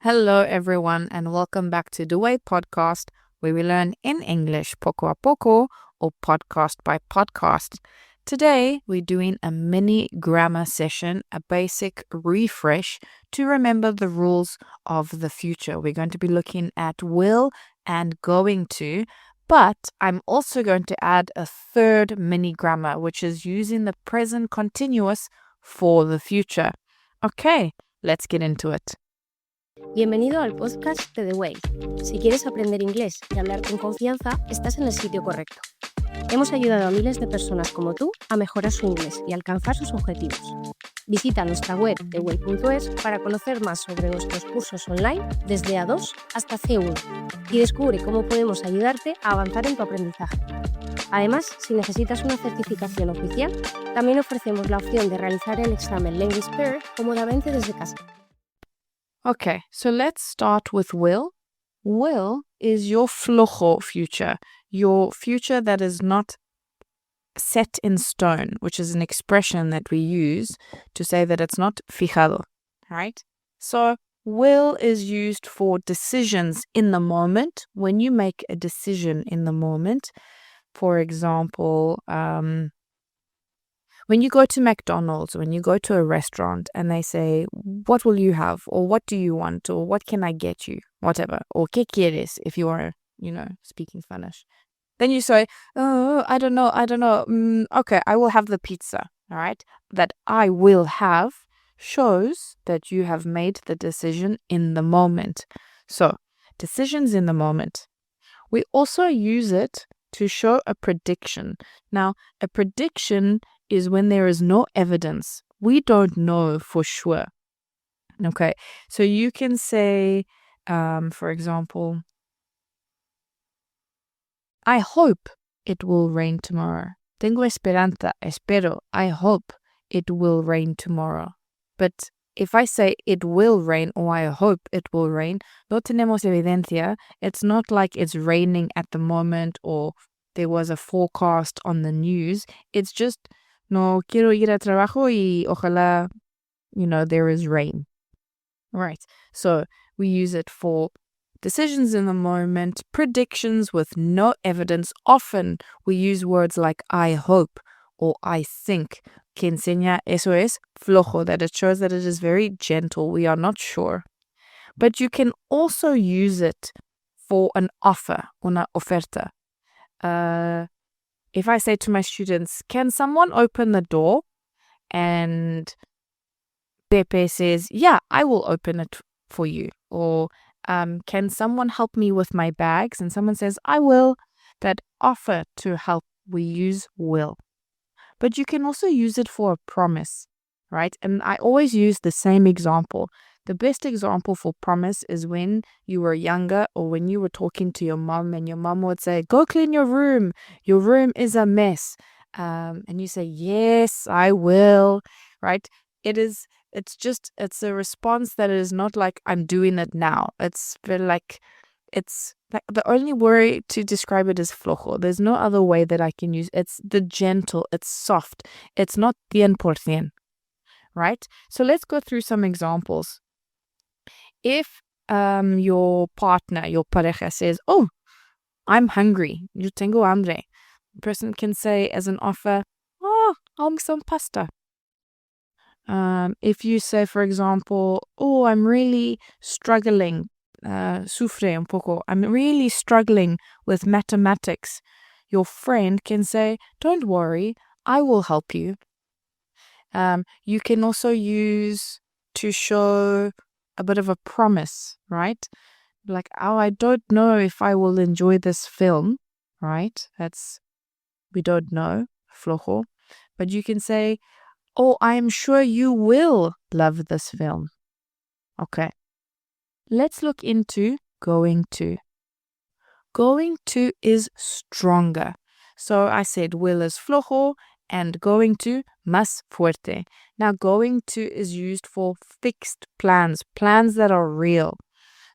Hello, everyone, and welcome back to The Way podcast, where we learn in English poco a poco or podcast by podcast. Today, we're doing a mini grammar session, a basic refresh to remember the rules of the future. We're going to be looking at will and going to, but I'm also going to add a third mini grammar, which is using the present continuous for the future. Okay, let's get into it. Bienvenido al podcast de The Way. Si quieres aprender inglés y hablar con confianza, estás en el sitio correcto. Hemos ayudado a miles de personas como tú a mejorar su inglés y alcanzar sus objetivos. Visita nuestra web theway.es para conocer más sobre nuestros cursos online desde A2 hasta C1 y descubre cómo podemos ayudarte a avanzar en tu aprendizaje. Además, si necesitas una certificación oficial, también ofrecemos la opción de realizar el examen Language Pair cómodamente desde casa. Okay, so let's start with will. Will is your flojo future, your future that is not set in stone, which is an expression that we use to say that it's not fijado, right? So will is used for decisions in the moment. When you make a decision in the moment, for example, when you go to McDonald's, when you go to a restaurant and they say, what will you have? Or what do you want? Or what can I get you? Whatever. Or ¿qué quieres? If you are, speaking Spanish. Then you say, oh, I don't know. Okay, I will have the pizza. All right. That I will have shows that you have made the decision in the moment. So, decisions in the moment. We also use it to show a prediction. Now, a prediction is when there is no evidence. We don't know for sure. Okay, so you can say, for example, I hope it will rain tomorrow. Tengo esperanza, espero, I hope it will rain tomorrow. But if I say it will rain or I hope it will rain, no tenemos evidencia. It's not like it's raining at the moment or there was a forecast on the news. It's just, no quiero ir a trabajo y ojalá, there is rain. Right. So we use it for decisions in the moment, predictions with no evidence. Often we use words like I hope or I think, que enseña eso es flojo, that it shows that it is very gentle. We are not sure. But you can also use it for an offer, una oferta. If I say to my students, can someone open the door? And Pepe says, yeah, I will open it for you. Or can someone help me with my bags? And someone says, I will. That offer to help, we use will. But you can also use it for a promise, right? And I always use the same example. The best example for promise is when you were younger or when you were talking to your mom and your mom would say, go clean your room. Your room is a mess. And you say, yes, I will, right? It's a response that is not like I'm doing it now. It's like the only word to describe it is flojo. There's no other way that I can use. It's the gentle, it's soft. It's not 100%, right? So let's go through some examples. If your partner, your pareja says, oh, I'm hungry, yo tengo hambre. The person can say as an offer, oh, I'll make some pasta. If you say, for example, oh, I'm really struggling, sufre un poco, I'm really struggling with mathematics, your friend can say, don't worry, I will help you. You can also use to show a bit of a promise, right? Like, oh, I don't know if I will enjoy this film, right? We don't know, flojo. But you can say, oh, I'm sure you will love this film. Okay. Let's look into going to. Going to is stronger. So I said will is flojo and going to más fuerte. Now going to is used for fixed plans that are real.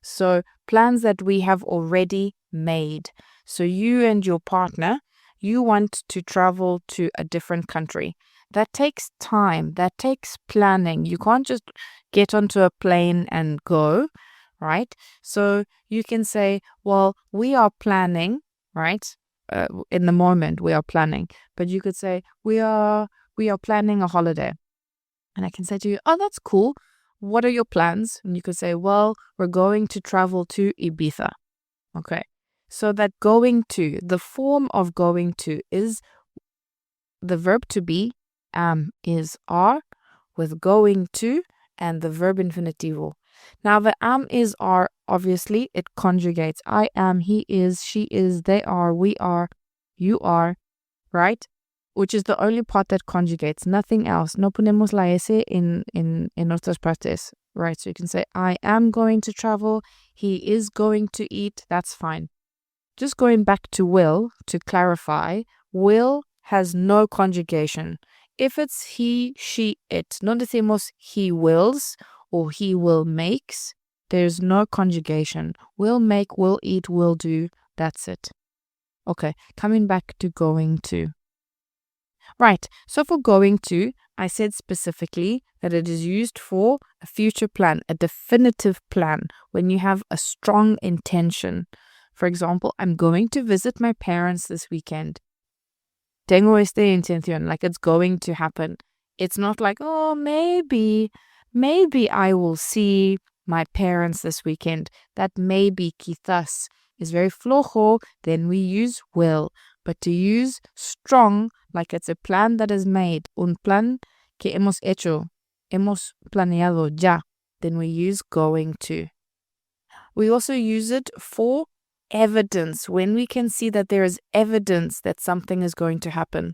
So plans that we have already made. So you and your partner, you want to travel to a different country. That takes time. That takes planning. You can't just get onto a plane and go. right? So you can say, well, we are planning, right? In the moment we are planning, but you could say we are planning a holiday. And I can say to you, oh, that's cool. What are your plans? And you could say, well, we're going to travel to Ibiza. Okay. So that going to, the form of going to is the verb to be, is are with going to and the verb infinitivo. Now the is are, obviously it conjugates. I am, he is, she is, they are, we are, you are, right? Which is the only part that conjugates, nothing else. No ponemos la S en otras partes, right? So you can say, I am going to travel, he is going to eat, that's fine. Just going back to will, to clarify, will has no conjugation. If it's he, she, it, no decimos he wills or he will makes, there's no conjugation. Will make, will eat, will do, that's it. Okay, coming back to going to. Right, so for going to, I said specifically that it is used for a future plan, a definitive plan, when you have a strong intention. For example, I'm going to visit my parents this weekend. Tengo esta intención, like it's going to happen. It's not like, oh, maybe I will see my parents this weekend. That maybe, quizás, is very flojo. Then we use will. But to use strong, like it's a plan that is made, un plan que hemos hecho, hemos planeado ya, then we use going to. We also use it for evidence, when we can see that there is evidence that something is going to happen.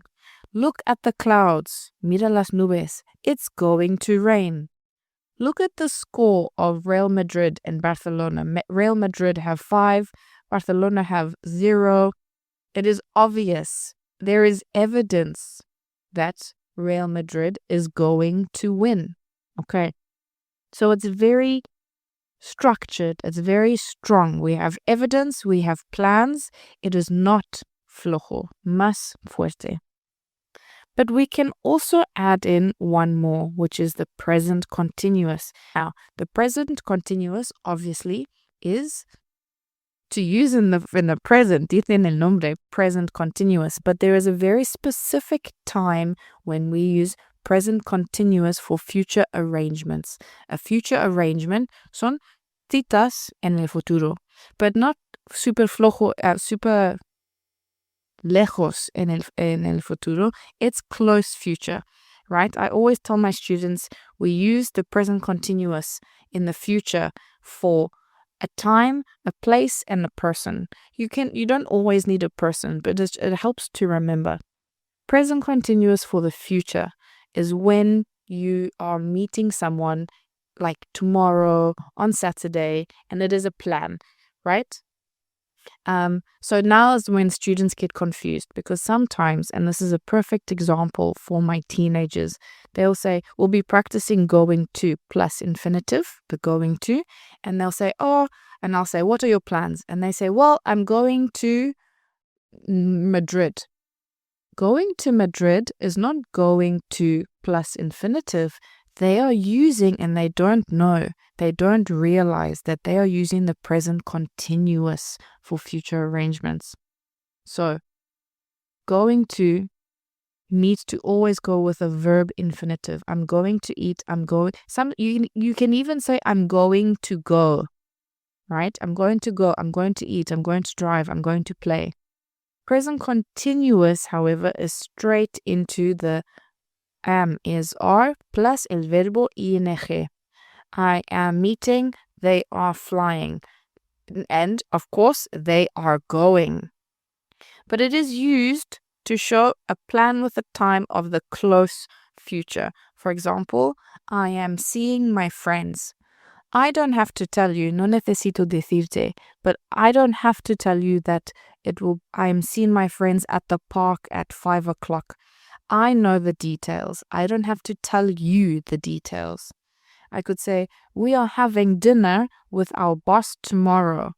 Look at the clouds. Mira las nubes. It's going to rain. Look at the score of Real Madrid and Barcelona. Real Madrid have 5, Barcelona have 0. It is obvious. There is evidence that Real Madrid is going to win. Okay. So it's very structured. It's very strong. We have evidence. We have plans. It is not flojo. Más fuerte. But we can also add in one more, which is the present continuous. Now, the present continuous obviously is to use in the present, dice en el nombre, present continuous, but there is a very specific time when we use present continuous for future arrangements. A future arrangement son citas en el futuro, but not super flojo, super lejos en el futuro. It's close future, right? I always tell my students we use the present continuous in the future for a time, a place, and a person. You don't always need a person, but it helps to remember. Present continuous for the future is when you are meeting someone like tomorrow, on Saturday, and it is a plan, right? So now is when students get confused, because sometimes, and this is a perfect example for my teenagers, they'll say, we'll be practicing going to plus infinitive, the going to, and they'll say, oh, and I'll say, what are your plans? And they say, well, I'm going to Madrid. Going to Madrid is not going to plus infinitive. They are using, and they don't know, they don't realize that they are using the present continuous for future arrangements. So, going to needs to always go with a verb infinitive. I'm going to eat, you can even say I'm going to go, right? I'm going to go, I'm going to eat, I'm going to drive, I'm going to play. Present continuous, however, is straight into the am is are plus el verbo ing. I am meeting, they are flying. And, of course, they are going. But it is used to show a plan with a time of the close future. For example, I am seeing my friends. I don't have to tell you, no necesito decirte, but I don't have to tell you that I am seeing my friends at the park at 5 o'clock. I know the details. I don't have to tell you the details. I could say, we are having dinner with our boss tomorrow.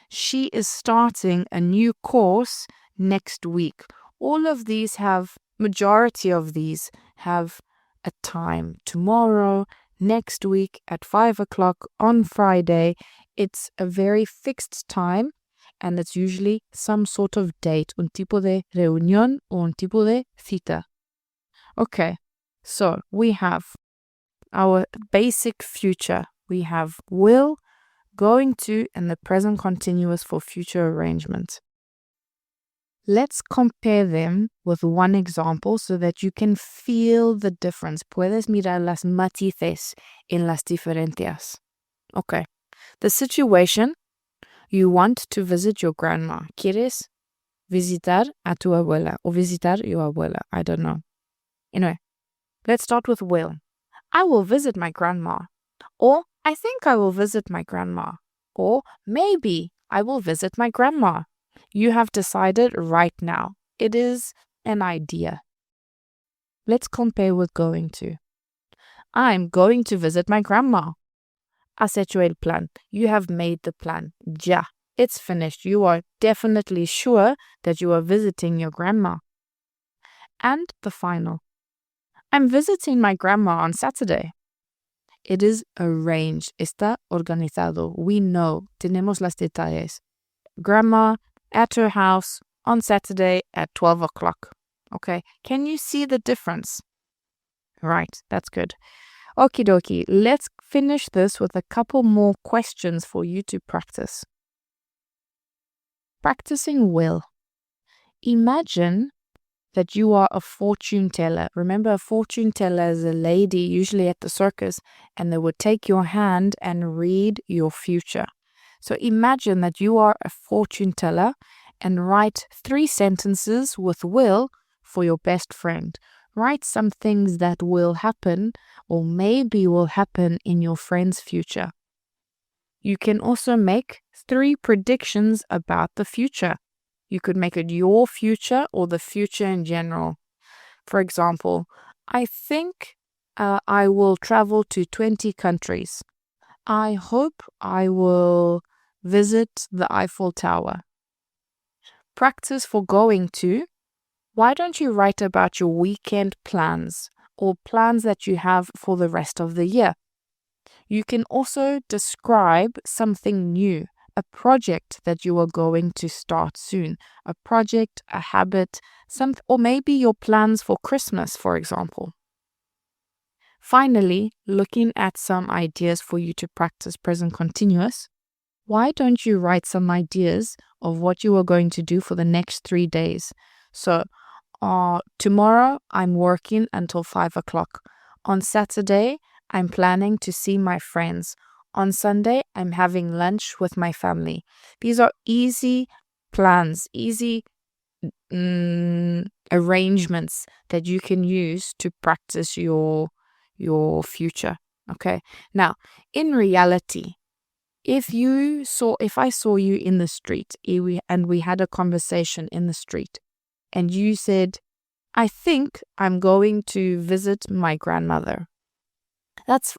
She is starting a new course next week. All of these majority of these have a time. Tomorrow, next week, at 5 o'clock, on Friday. it's a very fixed time and it's usually some sort of date, un tipo de reunión o un tipo de cita. Okay, so we have our basic future. We have will, going to, and the present continuous for future arrangements. Let's compare them with one example so that you can feel the difference. Puedes mirar las matices en las diferencias. Okay, the situation, you want to visit your grandma. ¿Quieres visitar a tu abuela o visitar your abuela? I don't know. Anyway, let's start with will. I will visit my grandma. Or I think I will visit my grandma. Or maybe I will visit my grandma. You have decided right now. It is an idea. Let's compare with going to. I'm going to visit my grandma. Has hecho el plan. You have made the plan. Ya. It's finished. You are definitely sure that you are visiting your grandma. And the final. I'm visiting my grandma on Saturday. It is arranged. Está organizado. We know. Tenemos las detalles. Grandma at her house on Saturday at 12 o'clock. Okay. Can you see the difference? Right. That's good. Okie dokie. Let's finish this with a couple more questions for you to practice. Practicing will. Imagine that you are a fortune teller. Remember, a fortune teller is a lady, usually at the circus, and they would take your hand and read your future. So imagine that you are a fortune teller and write 3 sentences with will for your best friend. Write some things that will happen or maybe will happen in your friend's future. You can also make 3 predictions about the future. You could make it your future or the future in general. For example, I think I will travel to 20 countries. I hope I will visit the Eiffel Tower. Practice for going to. Why don't you write about your weekend plans or plans that you have for the rest of the year? You can also describe something new, a project that you are going to start soon, a project, a habit, or maybe your plans for Christmas, for example. Finally, looking at some ideas for you to practice present continuous, why don't you write some ideas of what you are going to do for the next 3 days? So, tomorrow I'm working until 5 o'clock. On Saturday, I'm planning to see my friends. On Sunday, I'm having lunch with my family. These are easy plans, easy arrangements that you can use to practice your future. Okay. Now, in reality, if I saw you in the street and we had a conversation in the street and you said, I think I'm going to visit my grandmother. That's,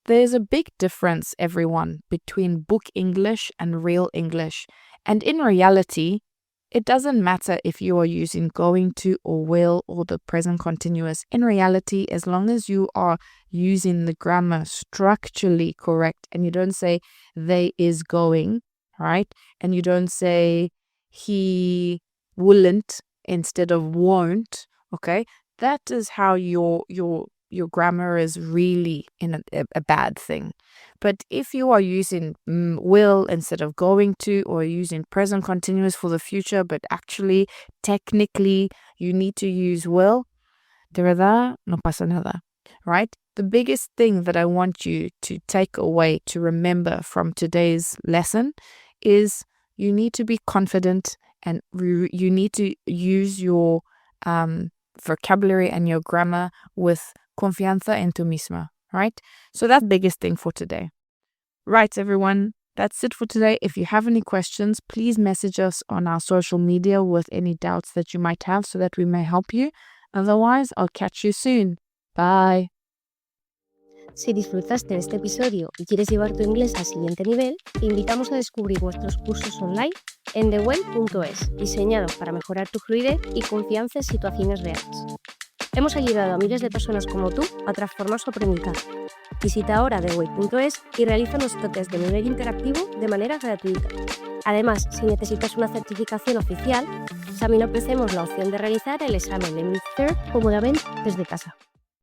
there's a big difference, everyone, between book English and real English. And in reality, it doesn't matter if you are using going to or will or the present continuous. In reality, as long as you are using the grammar structurally correct and you don't say they is going, right? And you don't say he wouldn't instead of won't, okay? That is how your grammar is really in a bad thing. But if you are using will instead of going to, or using present continuous for the future, but actually, technically, you need to use will, de verdad, no pasa nada, right? The biggest thing that I want you to take away, to remember from today's lesson is you need to be confident and you need to use your vocabulary and your grammar with confianza en tu misma, right? So that's the biggest thing for today. Right, everyone, that's it for today. If you have any questions, please message us on our social media with any doubts that you might have so that we may help you. Otherwise, I'll catch you soon. Bye. Si disfrutaste de este episodio y quieres llevar tu inglés al siguiente nivel, te invitamos a descubrir nuestros cursos online en theway.es, diseñados para mejorar tu fluidez y confianza en situaciones reales. Hemos ayudado a miles de personas como tú a transformar su aprendizaje. Visita ahora theway.es y realiza nuestro test de nivel interactivo de manera gratuita. Además, si necesitas una certificación oficial, también ofrecemos la opción de realizar el examen de Mid-Third cómodamente desde casa.